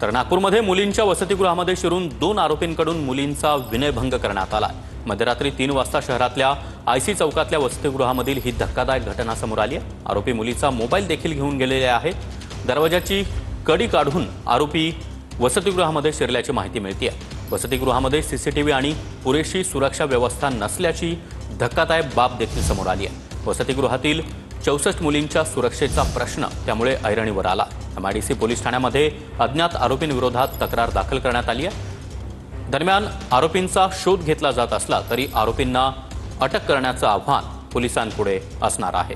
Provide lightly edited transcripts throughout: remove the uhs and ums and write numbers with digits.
तर नागपूरमध्ये मुलींच्या वसतिगृहामध्ये शिरून 2 आरोपींकडून मुलींचा विनयभंग करण्यात आला। मध्यरात्री 3 वाजता शहरातल्या आयसी चौकातल्या वसतिगृहामधील ही धक्कादायक घटना समोर आली आहे। आरोपी मुलीचा मोबाईल देखील घेऊन गेलेले आहेत। दरवाजाची कडी काढून आरोपी वसतिगृहामध्ये शिरल्याची माहिती मिळते। वसतिगृहामध्ये सीसीटीव्ही आणि पुरेशी सुरक्षा व्यवस्था नसल्याची धक्कादायक बाब देखील समोर आली आहे। वसतिगृहातील 64 मुलींच्या सुरक्षेचा प्रश्न त्यामुळे ऐरणीवर आला। एमआयडीसी पोलीस ठाण्यामध्ये अज्ञात आरोपींविरोधात तक्रार दाखल करण्यात आली आहे। दरम्यान आरोपींचा शोध घेतला जात असला तरी आरोपींना अटक करण्याचं आव्हान पोलिसांपुढे असणार आहे।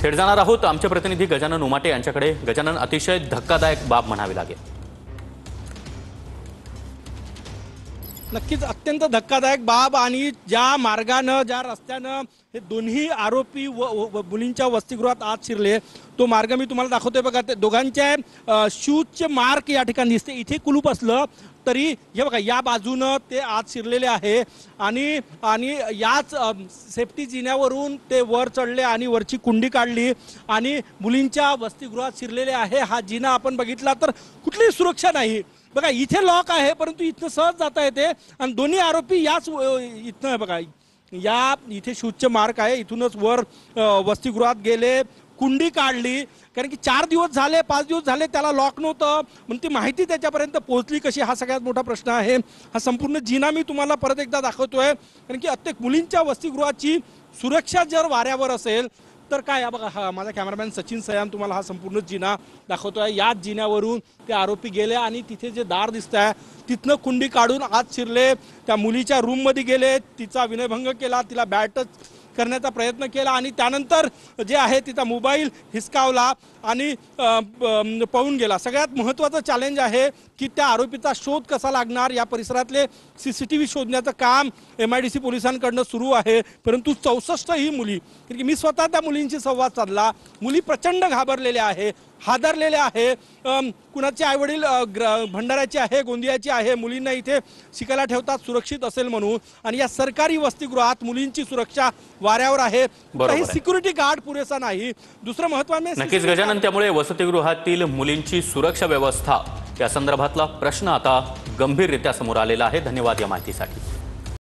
थेट जाणार आहोत आमचे प्रतिनिधी गजानन उमाटे यांच्याकडे। गजानन, अतिशय धक्कादायक बाब म्हणावी लागेल। नक्कीच अत्यंत धक्कादायक बाब आणि ज्या मार्गाने ज्या रस्त्याने हे दोन्ही आरोपी मुलींच्या वसतिगृहात आत शिरले तो मार्ग मी तुम्हाला दाखवतोय बघा। ते दोघांच्या शूजचे मार्क या ठिकाणी दिसते। इथे कुलूप असलं तरी हे बघा या बाजूने ते आत शिरलेले आहे आणि याच सेफ्टी जिन्यावरून ते वर चढले आणि वरची कुंडी काढली आणि मुलींच्या वसतिगृहात शिरलेले आहे। हा जिना आपण बघितला तर कुठलीही सुरक्षा नाही बघा। इथे लॉक आहे परंतु इथनं सहज जाता येते आणि दोन्ही आरोपी याच इथनं बघा या इथे शूजचे मार्क आहे। इथूनच वर वसतिगृहात गेले, कुंडी काढली कारण की 4 दिवस झाले 5 दिवस झाले त्याला लॉक नव्हतं म्हणून ती माहिती त्याच्यापर्यंत पोहोचली कशी हा सगळ्यात मोठा प्रश्न आहे। हा संपूर्ण जिना मी तुम्हाला परत एकदा दाखवतोय कारण की अत्यंत मुलींच्या वसतिगृहाची सुरक्षा जर वाऱ्यावर असेल तर काय बघा। हा माझा कॅमेरामॅन सचिन सयान तुम्हाला हा संपूर्ण जिना दाखवतोय। याच जिन्यावरून ते आरोपी गेले आणि तिथे जे दार दिसतंय तिथनं कुंडी काढून आत शिरले, त्या मुलीच्या रूममध्ये गेले, तिचा विनयभंग केला, तिला बॅट टच करण्याचा प्रयत्न केला आणि त्यानंतर जे आहे तिचा मोबाईल हिसकावला आणि पळून गेला। सगळ्यात महत्त्वाचं चॅलेंज आहे की त्या आरोपीचा शोध कसा लागणार। या परिसरातले सीसीटीव्ही शोधण्याचं काम एमआयडीसी पोलिसांकडून सुरू आहे परंतु 64 ही मुली कारण की मी स्वतः त्या मुलींशी संवाद साधला। मुली प्रचंड घाबरलेल्या आहे, हादरलेले आहे। कुणाचे आईवडील भंडाऱ्याचे आहे, गोंदियाचे आहे, मुलींना इथे शिकायला ठेवतात सुरक्षित असेल म्हणून आणि या सरकारी वसतिगृहात मुलींची सुरक्षा वाऱ्यावर आहे। काही सिक्युरिटी गार्ड पुरेसा नाही। दुसरं महत्त्वाचं नक्कीच गजानन, त्यामुळे वसतिगृहातील मुलींची सुरक्षा व्यवस्था या संदर्भातला प्रश्न आता गंभीररित्या समोर आलेला आहे। धन्यवाद या माहितीसाठी।